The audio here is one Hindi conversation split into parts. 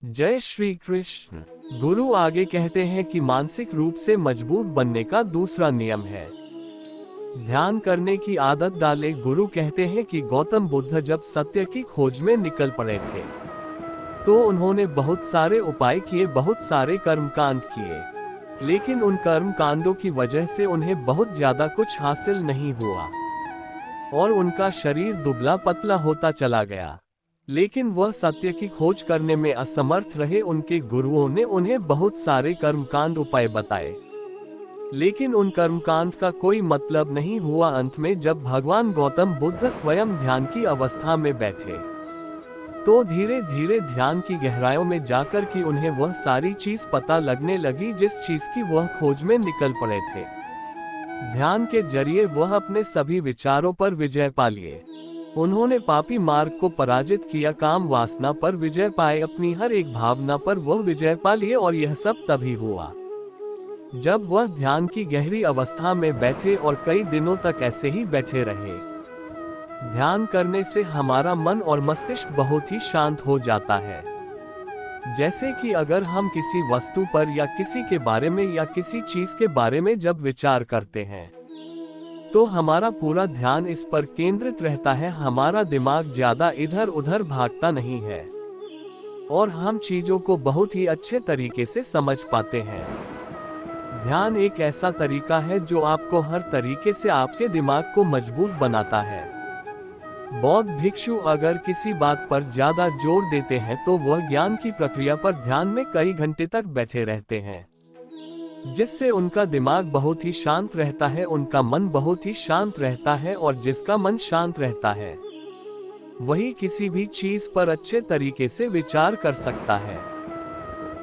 जय श्री कृष्ण। गुरु आगे कहते हैं कि मानसिक रूप से मजबूत बनने का दूसरा नियम है ध्यान करने की आदत डाले। गुरु कहते हैं कि गौतम बुद्ध जब सत्य की खोज में निकल पड़े थे तो उन्होंने बहुत सारे उपाय किए, बहुत सारे कर्मकांड किए, लेकिन उन कर्म कांडों की वजह से उन्हें बहुत ज्यादा कुछ हासिल नहीं हुआ और उनका शरीर दुबला पतला होता चला गया। लेकिन वह सत्य की खोज करने में असमर्थ रहे। उनके गुरुओं ने उन्हें बहुत सारे कर्मकांड उपाय बताए, लेकिन उन कर्मकांड का कोई मतलब नहीं हुआ। अंत में जब भगवान गौतम बुद्ध स्वयं ध्यान की अवस्था में बैठे तो धीरे धीरे ध्यान की गहराइयों में जाकर कि उन्हें वह सारी चीज पता लगने लगी जिस चीज की वह खोज में निकल पड़े थे। ध्यान के जरिए वह अपने सभी विचारों पर विजय पा लिए। उन्होंने पापी मार्ग को पराजित किया, काम वासना पर विजय पाए, अपनी हर एक भावना पर वह विजय पा लिए। और यह सब तभी हुआ जब वह ध्यान की गहरी अवस्था में बैठे और कई दिनों तक ऐसे ही बैठे रहे। ध्यान करने से हमारा मन और मस्तिष्क बहुत ही शांत हो जाता है। जैसे कि अगर हम किसी वस्तु पर या किसी के बारे में या किसी चीज के बारे में जब विचार करते हैं तो हमारा पूरा ध्यान इस पर केंद्रित रहता है। हमारा दिमाग ज्यादा इधर उधर भागता नहीं है और हम चीजों को बहुत ही अच्छे तरीके से समझ पाते हैं। ध्यान एक ऐसा तरीका है जो आपको हर तरीके से आपके दिमाग को मजबूत बनाता है। बौद्ध भिक्षु अगर किसी बात पर ज्यादा जोर देते हैं तो वह ज्ञान की प्रक्रिया पर ध्यान में कई घंटे तक बैठे रहते हैं, जिससे उनका दिमाग बहुत ही शांत रहता है, उनका मन बहुत ही शांत रहता है। और जिसका मन शांत रहता है वही किसी भी चीज पर अच्छे तरीके से विचार कर सकता है,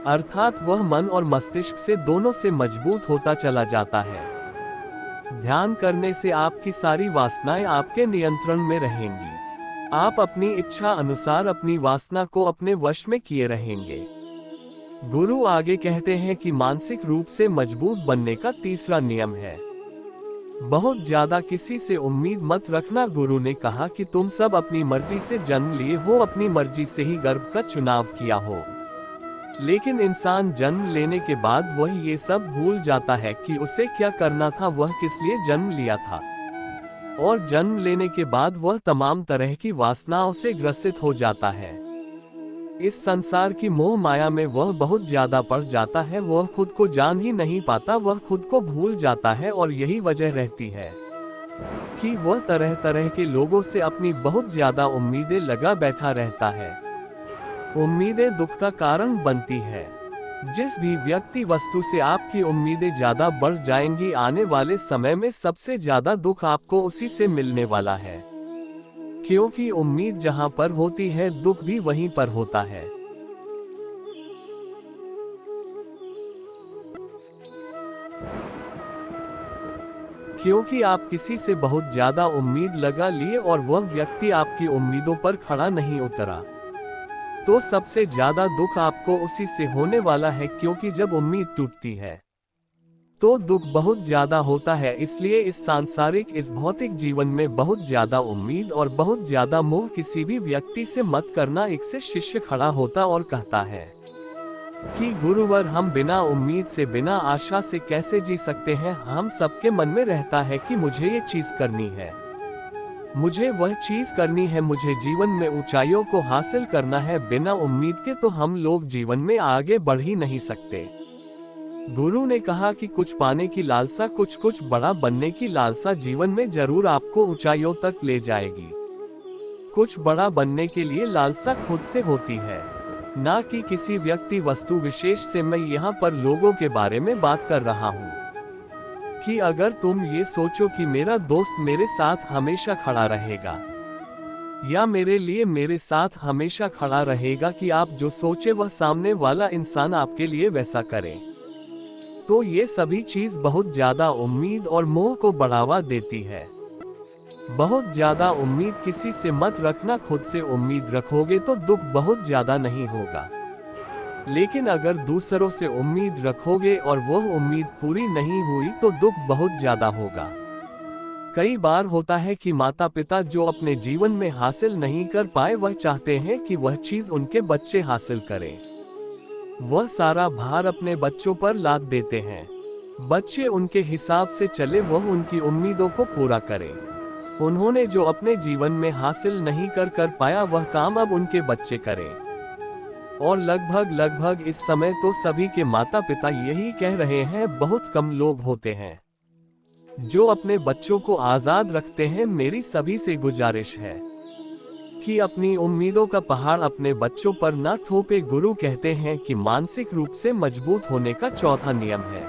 अर्थात वह मन और मस्तिष्क से दोनों से मजबूत होता चला जाता है। ध्यान करने से आपकी सारी वासनाएं आपके नियंत्रण में रहेंगी। आप अपनी इच्छा अनुसार अपनी वासना को अपने वश में किए रहेंगे। गुरु आगे कहते हैं कि मानसिक रूप से मजबूत बनने का तीसरा नियम है बहुत ज्यादा किसी से उम्मीद मत रखना। गुरु ने कहा कि तुम सब अपनी मर्जी से जन्म लिए हो, अपनी मर्जी से ही गर्भ का चुनाव किया हो, लेकिन इंसान जन्म लेने के बाद वह ये सब भूल जाता है कि उसे क्या करना था, वह किस लिए जन्म लिया था। और जन्म लेने के बाद वह तमाम तरह की वासनाओं से ग्रसित हो जाता है। इस संसार की मोह माया में वह बहुत ज्यादा पड़ जाता है। वह खुद को जान ही नहीं पाता, वह खुद को भूल जाता है। और यही वजह रहती है कि वह तरह तरह के लोगों से अपनी बहुत ज्यादा उम्मीदें लगा बैठा रहता है। उम्मीदें दुख का कारण बनती है। जिस भी व्यक्ति वस्तु से आपकी उम्मीदें ज्यादा बढ़ जाएंगी, आने वाले समय में सबसे ज्यादा दुख आपको उसी से मिलने वाला है, क्योंकि उम्मीद जहां पर होती है दुख भी वहीं पर होता है। क्योंकि आप किसी से बहुत ज्यादा उम्मीद लगा लिए और वह व्यक्ति आपकी उम्मीदों पर खड़ा नहीं उतरा, तो सबसे ज्यादा दुख आपको उसी से होने वाला है। क्योंकि जब उम्मीद टूटती है तो दुख बहुत ज्यादा होता है। इसलिए इस सांसारिक, इस भौतिक जीवन में बहुत ज्यादा उम्मीद और बहुत ज्यादा मोह किसी भी व्यक्ति से मत करना। एक से शिष्य खड़ा होता और कहता है कि गुरुवर, हम बिना उम्मीद से, बिना आशा से कैसे जी सकते हैं। हम सबके मन में रहता है कि मुझे ये चीज करनी है, मुझे वह चीज करनी है, मुझे जीवन में ऊंचाइयों को हासिल करना है। बिना उम्मीद के तो हम लोग जीवन में आगे बढ़ ही नहीं सकते। गुरु ने कहा कि कुछ पाने की लालसा, कुछ बड़ा बनने की लालसा जीवन में जरूर आपको ऊंचाइयों तक ले जाएगी। कुछ बड़ा बनने के लिए लालसा खुद से होती है, ना कि किसी व्यक्ति वस्तु विशेष से। मैं यहाँ पर लोगों के बारे में बात कर रहा हूँ कि अगर तुम ये सोचो कि मेरा दोस्त मेरे साथ हमेशा खड़ा रहेगा या मेरे लिए मेरे साथ हमेशा खड़ा रहेगा, कि आप जो सोचे वह सामने वाला इंसान आपके लिए वैसा करे, तो ये सभी चीज बहुत ज्यादा उम्मीद और मोह को बढ़ावा देती है। बहुत ज्यादा उम्मीद किसी से मत रखना। खुद से उम्मीद रखोगे तो दुख बहुत ज्यादा नहीं होगा, लेकिन अगर दूसरों से उम्मीद रखोगे और वह उम्मीद पूरी नहीं हुई तो दुख बहुत ज्यादा होगा। कई बार होता है कि माता पिता जो अपने जीवन में हासिल नहीं कर पाए, वह चाहते हैं कि वह चीज उनके बच्चे हासिल करें। वह सारा भार अपने बच्चों पर लाद देते हैं। बच्चे उनके हिसाब से चले, वह उनकी उम्मीदों को पूरा करें। उन्होंने जो अपने जीवन में हासिल नहीं कर पाया, वह काम अब उनके बच्चे करें। और लगभग इस समय तो सभी के माता पिता यही कह रहे हैं। बहुत कम लोग होते हैं जो अपने बच्चों को आजाद रखते हैं। मेरी सभी से गुजारिश है कि अपनी उम्मीदों का पहाड़ अपने बच्चों पर न थोपे। गुरु कहते हैं कि मानसिक रूप से मजबूत होने का चौथा नियम है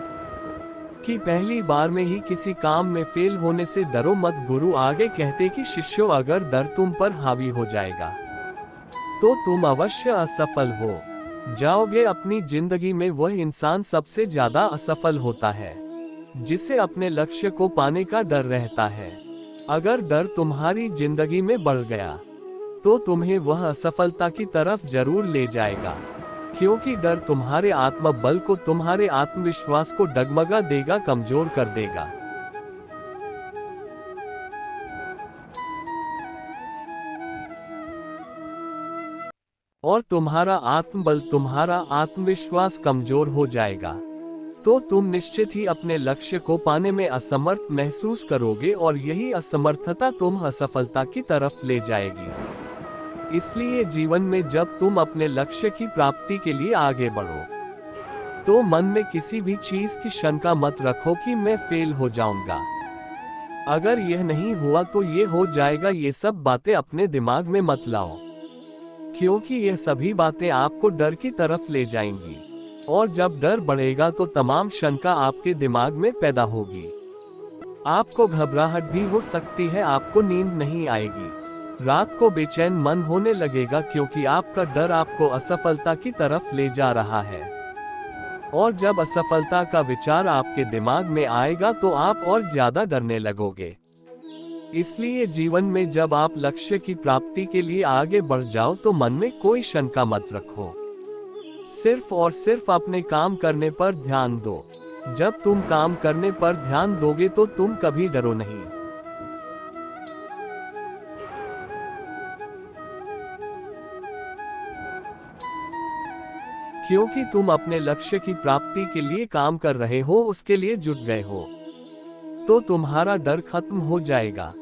कि पहली बार में ही किसी काम में फेल होने से डरो मत। गुरु आगे कहते कि शिष्यों, अगर डर तुम पर हावी हो जाएगा तो तुम अवश्य असफल हो जाओगे। अपनी जिंदगी में वह इंसान सबसे ज्यादा असफल होता है जिसे अपने लक्ष्य को पाने का डर रहता है। अगर डर तुम्हारी जिंदगी में बढ़ गया तो तुम्हें वह असफलता की तरफ जरूर ले जाएगा, क्योंकि डर तुम्हारे आत्मबल को, तुम्हारे आत्मविश्वास को डगमगा देगा, कमजोर कर देगा। और तुम्हारा आत्मबल, तुम्हारा आत्मविश्वास कमजोर हो जाएगा तो तुम निश्चित ही अपने लक्ष्य को पाने में असमर्थ महसूस करोगे और यही असमर्थता तुम्हें असफलता की तरफ ले जाएगी। इसलिए जीवन में जब तुम अपने लक्ष्य की प्राप्ति के लिए आगे बढ़ो तो मन में किसी भी चीज की शंका मत रखो कि मैं फेल हो जाऊंगा, अगर यह नहीं हुआ तो ये हो जाएगा। ये सब बातें अपने दिमाग में मत लाओ, क्योंकि यह सभी बातें आपको डर की तरफ ले जाएंगी। और जब डर बढ़ेगा तो तमाम शंका आपके दिमाग में पैदा होगी। आपको घबराहट भी हो सकती है, आपको नींद नहीं आएगी, रात को बेचैन मन होने लगेगा, क्योंकि आपका डर आपको असफलता की तरफ ले जा रहा है। और जब असफलता का विचार आपके दिमाग में आएगा तो आप और ज्यादा डरने लगोगे। इसलिए जीवन में जब आप लक्ष्य की प्राप्ति के लिए आगे बढ़ जाओ तो मन में कोई शंका मत रखो, सिर्फ और सिर्फ अपने काम करने पर ध्यान दो। जब तुम काम करने पर ध्यान दोगे तो तुम कभी डरो नहीं। क्योंकि तुम अपने लक्ष्य की प्राप्ति के लिए काम कर रहे हो, उसके लिए जुट गए हो, तो तुम्हारा डर खत्म हो जाएगा।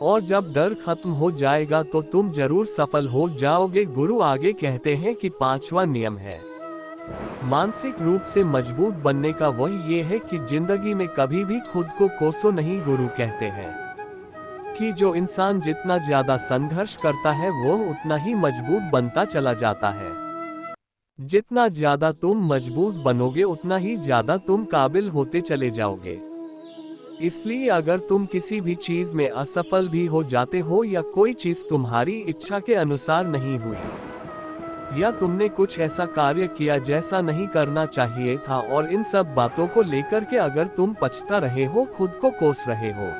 और जब डर खत्म हो जाएगा तो तुम जरूर सफल हो जाओगे। गुरु आगे कहते हैं कि पांचवा नियम है मानसिक रूप से मजबूत बनने का, वही ये है कि जिंदगी में कभी भी खुद को कोसो नहीं। गुरु कहते हैं कि जो इंसान जितना ज्यादा संघर्ष करता है वो उतना ही मजबूत बनता चला जाता है। जितना ज्यादा तुम मजबूत बनोगे उतना ही ज्यादा तुम काबिल होते चले जाओगे। इसलिए अगर तुम किसी भी चीज में असफल भी हो जाते हो या कोई चीज तुम्हारी इच्छा के अनुसार नहीं हुई या तुमने कुछ ऐसा कार्य किया जैसा नहीं करना चाहिए था, और इन सब बातों को लेकर के अगर तुम पछता रहे हो, खुद को कोस रहे हो,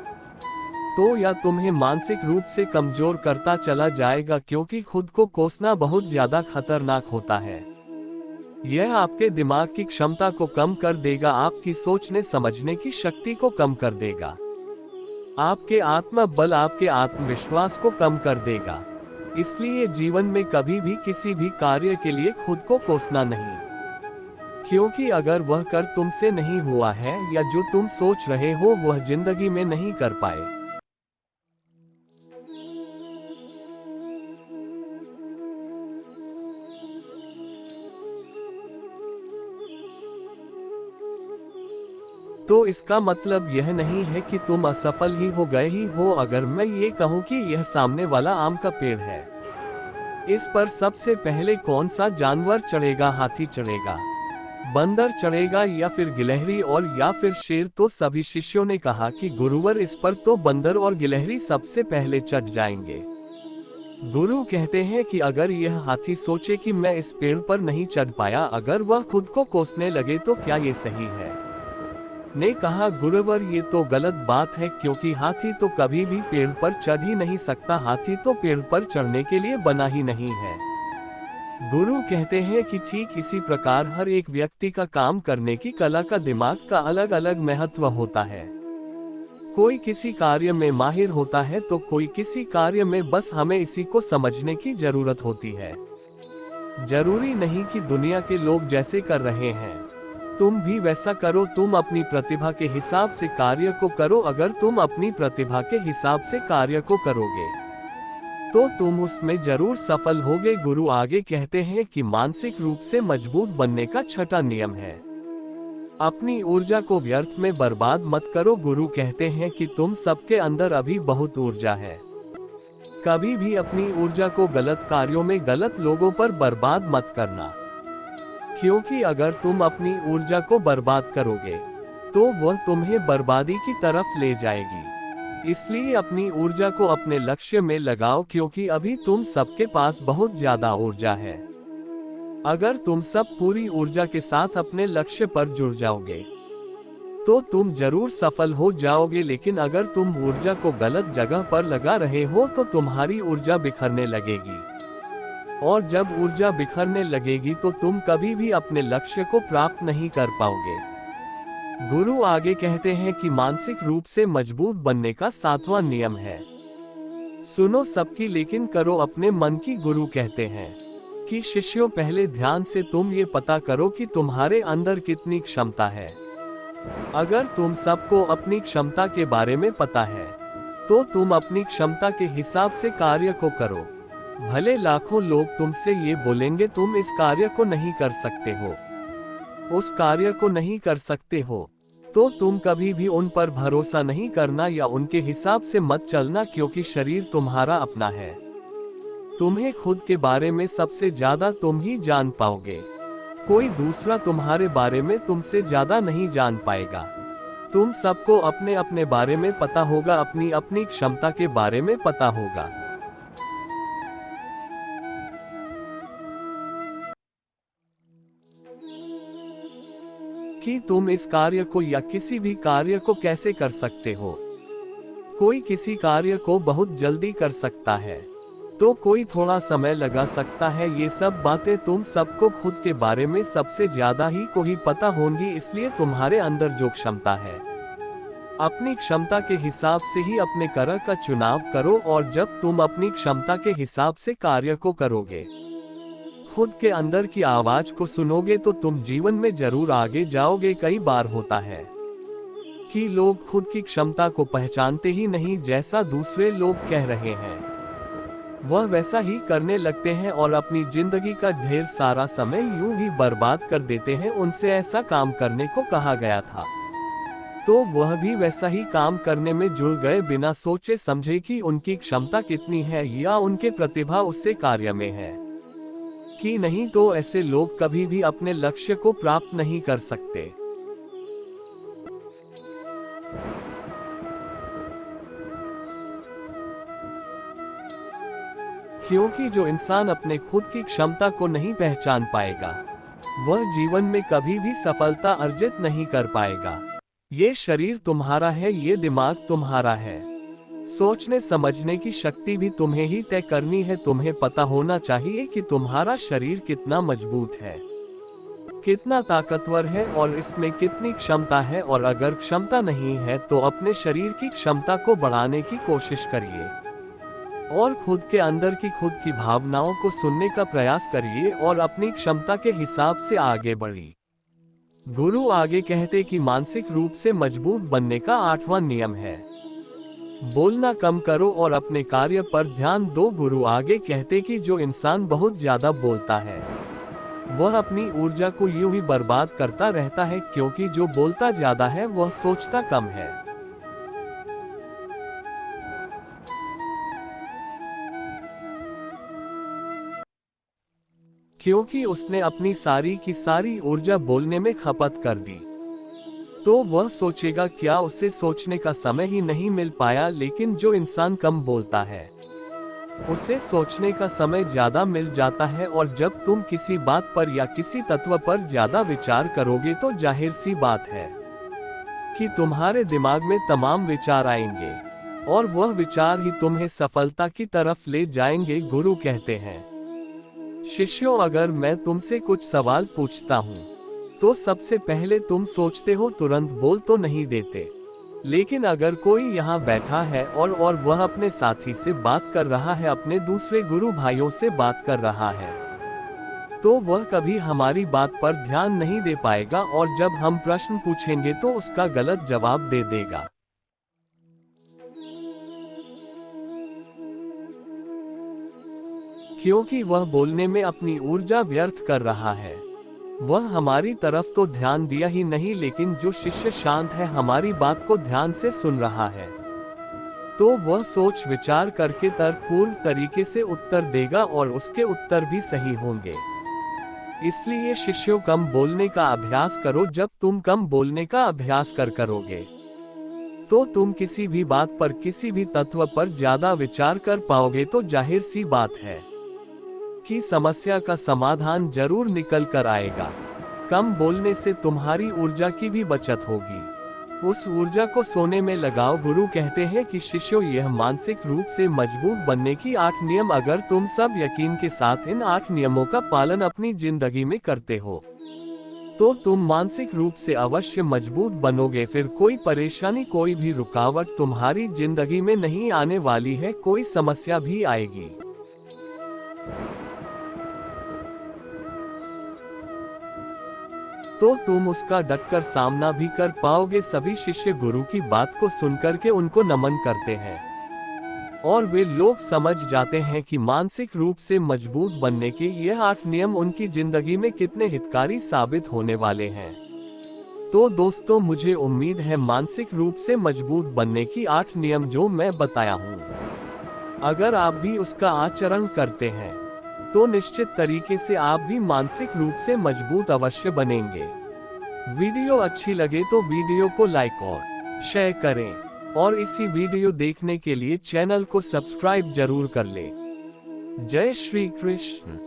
तो या तुम्हें मानसिक रूप से कमजोर करता चला जाएगा, क्योंकि खुद को कोसना बहुत ज्यादा खतरनाक होता है। यह आपके दिमाग की क्षमता को कम कर देगा, आपकी सोचने समझने की शक्ति को कम कर देगा, आपके आत्मबल, आपके आत्मविश्वास को कम कर देगा। इसलिए जीवन में कभी भी किसी भी कार्य के लिए खुद को कोसना नहीं, क्योंकि अगर वह कर तुमसे नहीं हुआ है या जो तुम सोच रहे हो वह जिंदगी में नहीं कर पाए, तो इसका मतलब यह नहीं है कि तुम असफल ही हो गए ही हो। अगर मैं ये कहूँ कि यह सामने वाला आम का पेड़ है, इस पर सबसे पहले कौन सा जानवर चढ़ेगा? हाथी चढ़ेगा, बंदर चढ़ेगा या फिर गिलहरी और या फिर शेर? तो सभी शिष्यों ने कहा कि गुरुवर इस पर तो बंदर और गिलहरी सबसे पहले चढ़ जाएंगे। गुरु कहते हैं कि अगर यह हाथी सोचे कि मैं इस पेड़ पर नहीं चढ़ पाया, अगर वह खुद को कोसने लगे तो क्या ये सही है? ने कहा गुरुवर ये तो गलत बात है, क्योंकि हाथी तो कभी भी पेड़ पर चढ़ ही नहीं सकता, हाथी तो पेड़ पर चढ़ने के लिए बना ही नहीं है। गुरु कहते हैं कि ठीक इसी प्रकार हर एक व्यक्ति का काम करने की कला का, दिमाग का अलग अलग महत्व होता है। कोई किसी कार्य में माहिर होता है तो कोई किसी कार्य में, बस हमें इसी को समझने की जरूरत होती है। जरूरी नहीं कि दुनिया के लोग जैसे कर रहे हैं तुम भी वैसा करो। तुम अपनी प्रतिभा के हिसाब से कार्य को करो। अगर तुम अपनी प्रतिभा के हिसाब से कार्य को करोगे तो तुम उसमें जरूर सफल होगे। गुरु आगे कहते हैं कि मानसिक रूप से मजबूत बनने का छठा नियम है, अपनी ऊर्जा को व्यर्थ में बर्बाद मत करो। गुरु कहते हैं कि तुम सबके अंदर अभी बहुत ऊर्जा है। कभी भी अपनी ऊर्जा को गलत कार्यों में, गलत लोगों पर बर्बाद मत करना, क्योंकि अगर तुम अपनी ऊर्जा को बर्बाद करोगे तो वह तुम्हें बर्बादी की तरफ ले जाएगी। इसलिए अपनी ऊर्जा को अपने लक्ष्य में लगाओ, क्योंकि अभी तुम सबके पास बहुत ज्यादा ऊर्जा है। अगर तुम सब पूरी ऊर्जा के साथ अपने लक्ष्य पर जुड़ जाओगे तो तुम जरूर सफल हो जाओगे। लेकिन अगर तुम ऊर्जा को गलत जगह पर लगा रहे हो तो तुम्हारी ऊर्जा बिखरने लगेगी, और जब ऊर्जा बिखरने लगेगी तो तुम कभी भी अपने लक्ष्य को प्राप्त नहीं कर पाओगे। गुरु आगे कहते हैं कि मानसिक रूप से मजबूत बनने का सातवां नियम है, सुनो सबकी लेकिन करो अपने मन की। गुरु कहते हैं कि शिष्यों, पहले ध्यान से तुम ये पता करो कि तुम्हारे अंदर कितनी क्षमता है। अगर तुम सबको अपनी क्षमता के बारे में पता है तो तुम अपनी क्षमता के हिसाब से कार्य को करो। भले लाखों लोग तुमसे ये बोलेंगे तुम इस कार्य को नहीं कर सकते हो, उस कार्य को नहीं कर सकते हो, तो तुम कभी भी उन पर भरोसा नहीं करना या उनके हिसाब से मत चलना, क्योंकि शरीर तुम्हारा अपना है। तुम्हें खुद के बारे में सबसे ज्यादा तुम ही जान पाओगे। कोई दूसरा तुम्हारे बारे में तुमसे ज्यादा नहीं जान पाएगा। तुम सबको अपने अपने बारे में पता होगा, अपनी अपनी क्षमता के बारे में पता होगा। कि तुम इस कार्य को या किसी भी कार्य को कैसे कर सकते हो। कोई किसी कार्य को बहुत जल्दी कर सकता है तो कोई थोड़ा समय लगा सकता है। ये सब बातें तुम सबको खुद के बारे में सबसे ज्यादा ही को ही पता होंगी। इसलिए तुम्हारे अंदर जो क्षमता है, अपनी क्षमता के हिसाब से ही अपने कार्य का चुनाव करो। और जब तुम अपनी क्षमता के हिसाब से कार्य को करोगे, खुद के अंदर की आवाज को सुनोगे तो तुम जीवन में जरूर आगे जाओगे। कई बार होता है कि लोग खुद की क्षमता को पहचानते ही नहीं, जैसा दूसरे लोग कह रहे हैं वह वैसा ही करने लगते हैं और अपनी जिंदगी का ढेर सारा समय यूं ही बर्बाद कर देते हैं। उनसे ऐसा काम करने को कहा गया था तो वह भी वैसा ही काम करने में जुड़ गए, बिना सोचे समझे कि उनकी क्षमता कितनी है या उनके प्रतिभा उससे कार्य में है कि नहीं। तो ऐसे लोग कभी भी अपने लक्ष्य को प्राप्त नहीं कर सकते। क्योंकि जो इंसान अपने खुद की क्षमता को नहीं पहचान पाएगा वह जीवन में कभी भी सफलता अर्जित नहीं कर पाएगा। ये शरीर तुम्हारा है, ये दिमाग तुम्हारा है, सोचने समझने की शक्ति भी तुम्हें ही तय करनी है। तुम्हें पता होना चाहिए कि तुम्हारा शरीर कितना मजबूत है, कितना ताकतवर है और इसमें कितनी क्षमता है। और अगर क्षमता नहीं है तो अपने शरीर की क्षमता को बढ़ाने की कोशिश करिए और खुद के अंदर की खुद की भावनाओं को सुनने का प्रयास करिए और अपनी क्षमता के हिसाब से आगे बढ़िए। गुरु आगे कहते कि मानसिक रूप से मजबूत बनने का आठवां नियम है, बोलना कम करो और अपने कार्य पर ध्यान दो। गुरु आगे कहते कि जो इंसान बहुत ज्यादा बोलता है वह अपनी ऊर्जा को यूं ही बर्बाद करता रहता है, क्योंकि जो बोलता ज्यादा है वह सोचता कम है। क्योंकि उसने अपनी सारी की सारी ऊर्जा बोलने में खपत कर दी तो वह सोचेगा क्या उसे सोचने का समय ही नहीं मिल पाया। लेकिन जो इंसान कम बोलता है उसे सोचने का समय ज्यादा मिल जाता है। और जब तुम किसी बात पर या किसी तत्व पर ज्यादा विचार करोगे तो जाहिर सी बात है कि तुम्हारे दिमाग में तमाम विचार आएंगे और वह विचार ही तुम्हें सफलता की तरफ ले जाएंगे। गुरु कहते हैं, शिष्यों, अगर मैं तुमसे कुछ सवाल पूछता हूँ तो सबसे पहले तुम सोचते हो, तुरंत बोल तो नहीं देते। लेकिन अगर कोई यहाँ बैठा है और वह अपने साथी से बात कर रहा है, अपने दूसरे गुरु भाइयों से बात कर रहा है, तो वह कभी हमारी बात पर ध्यान नहीं दे पाएगा और जब हम प्रश्न पूछेंगे तो उसका गलत जवाब दे देगा। क्योंकि वह बोलने में अपनी ऊर्जा व्यर्थ कर रहा है। वह हमारी तरफ तो ध्यान दिया ही नहीं, लेकिन जो शिष्य शांत है, हमारी बात को ध्यान से सुन रहा है, तो वह सोच विचार करके तर्कपूर्ण तरीके से उत्तर देगा और उसके उत्तर भी सही होंगे। इसलिए शिष्यों, कम बोलने का अभ्यास करो। जब तुम कम बोलने का अभ्यास करोगे तो तुम किसी भी बात पर, किसी भी तत्व पर ज्यादा विचार कर पाओगे। तो जाहिर सी बात है कि समस्या का समाधान जरूर निकल कर आएगा। कम बोलने से तुम्हारी ऊर्जा की भी बचत होगी। उस ऊर्जा को सोने में लगाओ। गुरु कहते हैं कि शिष्यों, यह मानसिक रूप से मजबूत बनने की 8 नियम, अगर तुम सब यकीन के साथ इन 8 नियमों का पालन अपनी जिंदगी में करते हो तो तुम मानसिक रूप से अवश्य मजबूत बनोगे। फिर कोई परेशानी, कोई भी रुकावट तुम्हारी जिंदगी में नहीं आने वाली है। कोई समस्या भी आएगी तो तुम उसका डटकर सामना भी कर पाओगे। सभी शिष्य गुरु की बात को सुनकर के उनको नमन करते हैं और वे लोग समझ जाते हैं कि मानसिक रूप से मजबूत बनने के यह 8 नियम उनकी जिंदगी में कितने हितकारी साबित होने वाले हैं। तो दोस्तों, मुझे उम्मीद है मानसिक रूप से मजबूत बनने की 8 नियम जो मैं बताया हूँ, अगर आप भी उसका आचरण करते हैं तो निश्चित तरीके से आप भी मानसिक रूप से मजबूत अवश्य बनेंगे। वीडियो अच्छी लगे तो वीडियो को लाइक और शेयर करें और इसी वीडियो देखने के लिए चैनल को सब्सक्राइब जरूर कर लें। जय श्री कृष्ण।